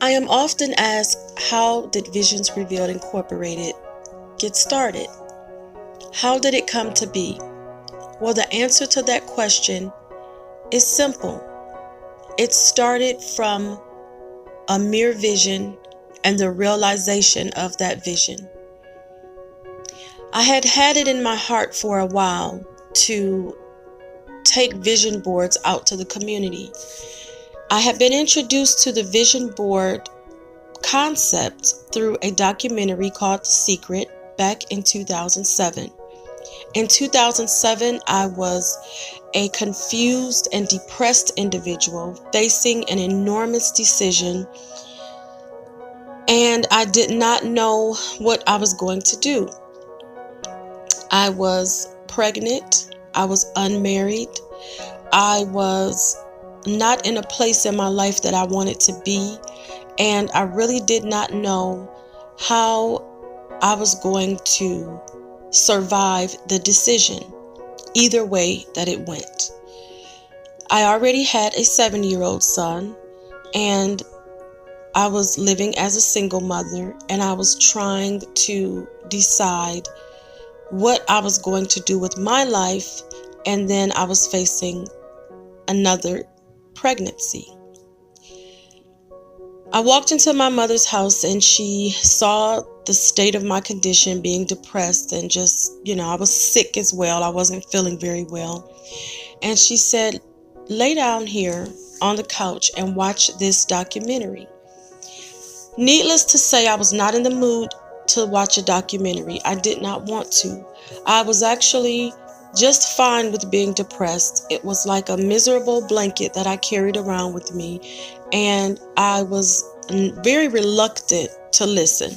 I am often asked, how did Visions Revealed Incorporated get started? How did it come to be? Well, the answer to that question is simple. It started from a mere vision and the realization of that vision. I had had it in my heart for a while to take vision boards out to the community. I had been introduced to the vision board concept through a documentary called The Secret back in 2007. In 2007, I was a confused and depressed individual facing an enormous decision, and I did not know what I was going to do. I was pregnant, I was unmarried, I was not in a place in my life that I wanted to be, and I really did not know how I was going to survive the decision, either way that it went. I already had a 7-year-old son, and I was living as a single mother, and I was trying to decide what I was going to do with my life, and then I was facing another pregnancy. I walked into my mother's house and she saw the state of my condition, being depressed and just, I was sick as well. I wasn't feeling very well. And she said, lay down here on the couch and watch this documentary. Needless to say, I was not in the mood to watch a documentary. I did not want to. I was actually just fine with being depressed. It was like a miserable blanket that I carried around with me, and I was very reluctant to listen.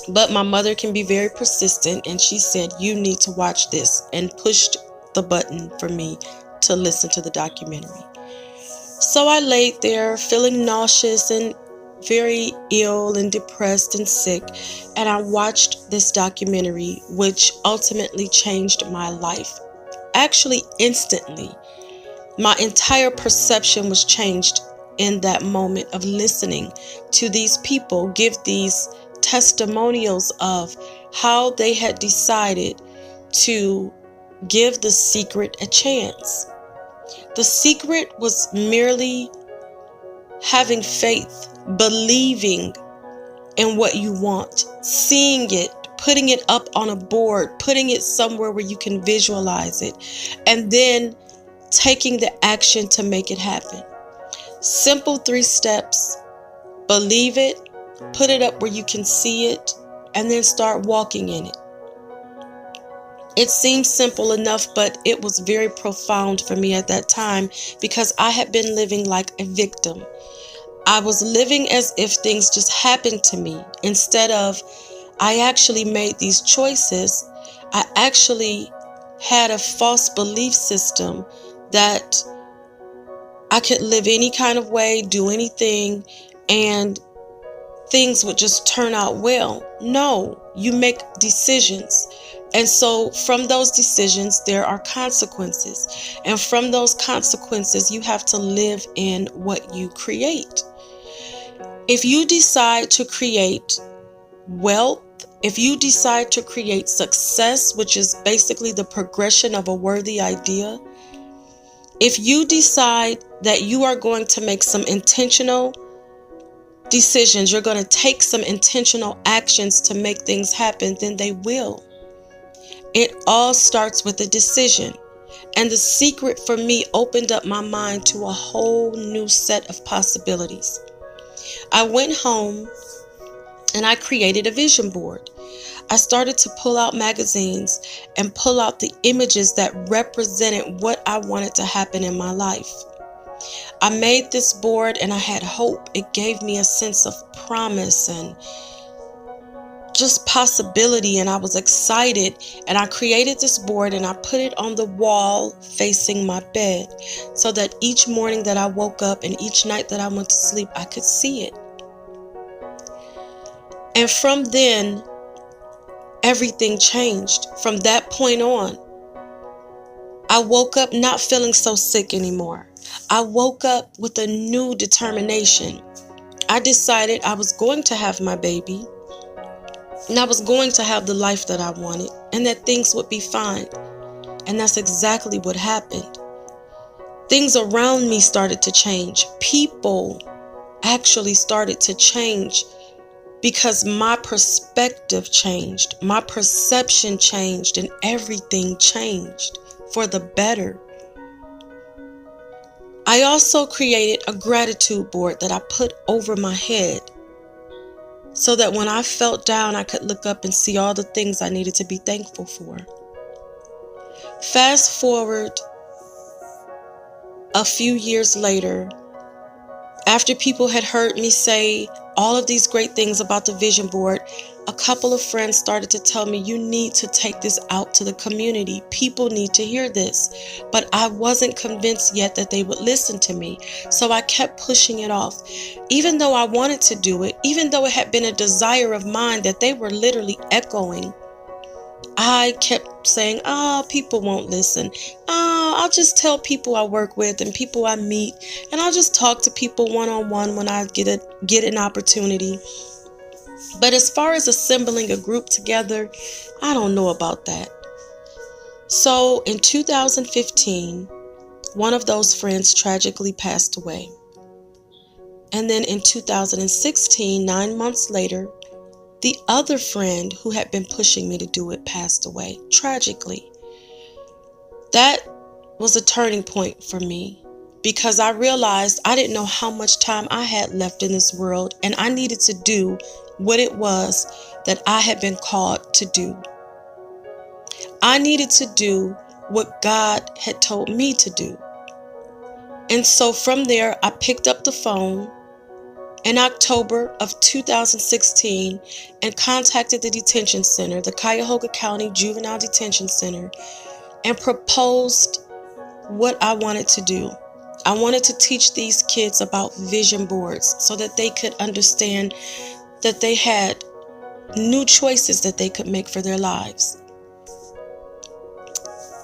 But my mother can be very persistent, and she said, you need to watch this, and pushed the button for me to listen to the documentary. So I laid there feeling nauseous and very ill and depressed and sick, and I watched this documentary, which ultimately changed my life. Actually, instantly. My entire perception was changed in that moment of listening to these people give these testimonials of how they had decided to give The Secret a chance. The secret was merely having faith, believing in what you want, seeing it, putting it up on a board, putting it somewhere where you can visualize it, and then taking the action to make it happen. Simple 3 steps. Believe it, put it up where you can see it, and then start walking in it. It seems simple enough, but it was very profound for me at that time because I had been living like a victim. I was living as if things just happened to me. Instead of, I actually made these choices, I actually had a false belief system that I could live any kind of way, do anything, and things would just turn out well. No, you make decisions. And so from those decisions, there are consequences. And from those consequences, you have to live in what you create. If you decide to create wealth, if you decide to create success, which is basically the progression of a worthy idea, if you decide that you are going to make some intentional decisions, you're going to take some intentional actions to make things happen, then they will. It all starts with a decision. And The Secret for me opened up my mind to a whole new set of possibilities. I went home and I created a vision board. I started to pull out magazines and pull out the images that represented what I wanted to happen in my life. I made this board and I had hope. It gave me a sense of promise and just possibility, and I was excited. And I created this board and I put it on the wall facing my bed so that each morning that I woke up and each night that I went to sleep, I could see it. And from then, everything changed. From that point on, I woke up not feeling so sick anymore. I woke up with a new determination. I decided I was going to have my baby, and I was going to have the life that I wanted, and that things would be fine. And that's exactly what happened. Things around me started to change. People actually started to change because my perspective changed, my perception changed, and everything changed for the better. I also created a gratitude board that I put over my head so that when I felt down, I could look up and see all the things I needed to be thankful for. Fast forward a few years later, after people had heard me say all of these great things about the vision board, a couple of friends started to tell me, you need to take this out to the community. People need to hear this. But I wasn't convinced yet that they would listen to me. So I kept pushing it off. Even though I wanted to do it, even though it had been a desire of mine that they were literally echoing, I kept saying, people won't listen. I'll just tell people I work with and people I meet, and I'll just talk to people one-on-one when I get an opportunity. But as far as assembling a group together, I don't know about that. So in 2015, one of those friends tragically passed away. And then in 2016, 9 months later, the other friend who had been pushing me to do it passed away, tragically. That was a turning point for me because I realized I didn't know how much time I had left in this world, and I needed to do what it was that I had been called to do. I needed to do what God had told me to do. And so from there, I picked up the phone in October of 2016 and contacted the detention center, the Cuyahoga County Juvenile Detention Center, and proposed what I wanted to do. I wanted to teach these kids about vision boards so that they could understand that they had new choices that they could make for their lives.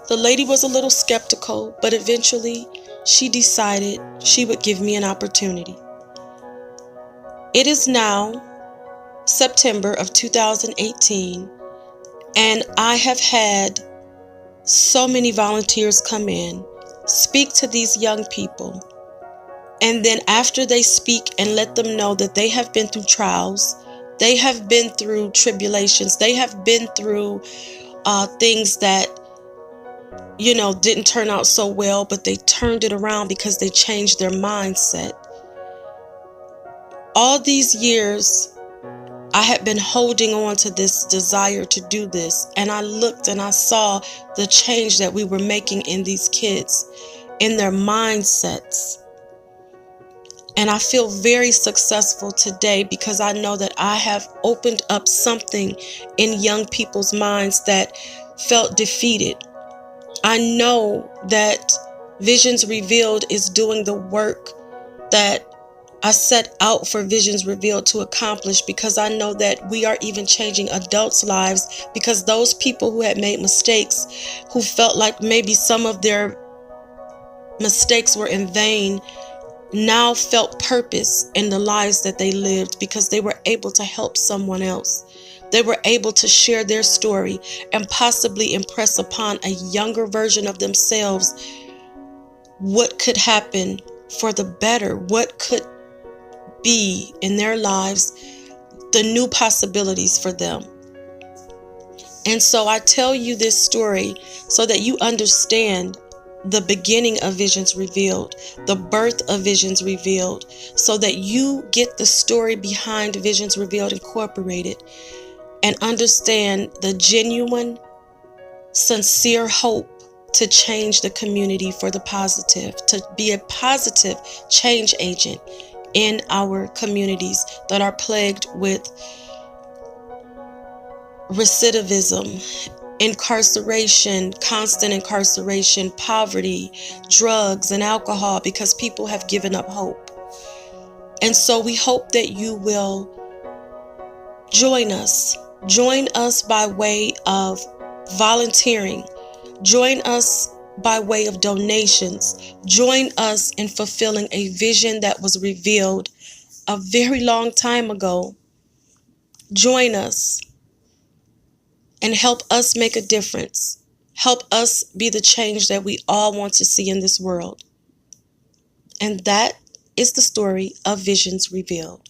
The lady was a little skeptical, but eventually she decided she would give me an opportunity. It is now September of 2018, and I have had so many volunteers come in, speak to these young people, and then after they speak and let them know that they have been through trials, they have been through tribulations, they have been through things that didn't turn out so well, but they turned it around because they changed their mindset. All these years, I had been holding on to this desire to do this, and I looked and I saw the change that we were making in these kids, in their mindsets. And I feel very successful today because I know that I have opened up something in young people's minds that felt defeated. I know that Visions Revealed is doing the work that I set out for Visions Revealed to accomplish, because I know that we are even changing adults' lives, because those people who had made mistakes, who felt like maybe some of their mistakes were in vain, now felt purpose in the lives that they lived because they were able to help someone else. They were able to share their story and possibly impress upon a younger version of themselves what could happen for the better, what could be in their lives, the new possibilities for them. And so I tell you this story so that you understand the beginning of Visions Revealed, the birth of Visions Revealed, so that you get the story behind Visions Revealed Incorporated and understand the genuine, sincere hope to change the community for the positive, to be a positive change agent in our communities that are plagued with recidivism, incarceration, constant incarceration, poverty, drugs, and alcohol, because people have given up hope. And so we hope that you will join us. Join us by way of volunteering. Join us by way of donations. Join us in fulfilling a vision that was revealed a very long time ago. Join us and help us make a difference. Help us be the change that we all want to see in this world. And that is the story of Visions Revealed.